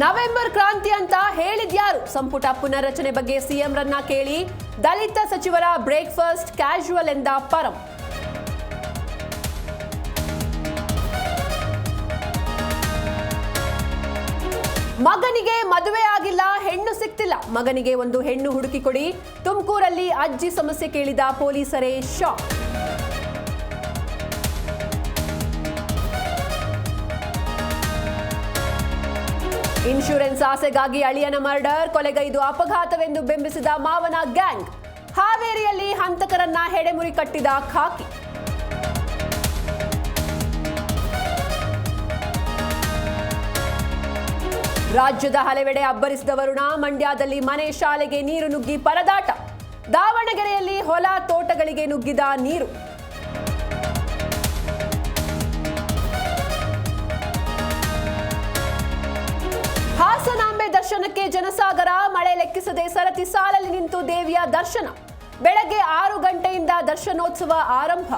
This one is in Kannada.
ನವೆಂಬರ್ ಕ್ರಾಂತಿ ಅಂತ ಹೇಳಿದ್ಯಾರು? ಸಂಪುಟ ಪುನರ್ರಚನೆ ಬಗ್ಗೆ ಸಿಎಂರನ್ನ ಕೇಳಿ ದಲಿತ ಸಚಿವರ ಬ್ರೇಕ್ಫಾಸ್ಟ್ ಕ್ಯಾಶುವಲ್ ಎಂದ ಪರಂ. ಮಗನಿಗೆ ಮದುವೆ ಆಗಿಲ್ಲ, ಹೆಣ್ಣು ಸಿಕ್ತಿಲ್ಲ. ಮಗನಿಗೆ ಒಂದು ಹೆಣ್ಣು ಹುಡುಕಿ ಕೊಡಿ. ತುಮಕೂರಲ್ಲಿ ಅಜ್ಜಿ ಸಮಸ್ಯೆ ಕೇಳಿದ ಪೊಲೀಸರೇ ಶಾಕ್. ಇನ್ಶೂರೆನ್ಸ್ ಆಸೆಗಾಗಿ ಅಳಿಯನ ಮರ್ಡರ್, ಕೊಲೆಗೈದು ಅಪಘಾತವೆಂದು ಬಿಂಬಿಸಿದ ಮಾವನ ಗ್ಯಾಂಗ್. ಹಾವೇರಿಯಲ್ಲಿ ಹಂತಕರನ್ನ ಹೆಡೆಮುರಿ ಕಟ್ಟಿದ ಖಾಕಿ. ರಾಜ್ಯದ ಹಲವೆಡೆ ಅಬ್ಬರಿಸಿದ ವರುಣ. ಮಂಡ್ಯದಲ್ಲಿ ಮನೆ ಶಾಲೆಗೆ ನೀರು ನುಗ್ಗಿ ಪರದಾಟ. ದಾವಣಗೆರೆಯಲ್ಲಿ ಹೊಲ ತೋಟಗಳಿಗೆ ನುಗ್ಗಿದ ನೀರು. ಹಾಸನಾಂಬೆ ದರ್ಶನಕ್ಕೆ ಜನಸಾಗರ. ಮಳೆ ಲೆಕ್ಕಿಸದೆ ಸರತಿ ಸಾಲಲ್ಲಿ ನಿಂತು ದೇವಿಯ ದರ್ಶನ. ಬೆಳಗ್ಗೆ 6 ಗಂಟೆಯಿಂದ ದರ್ಶನೋತ್ಸವ ಆರಂಭ.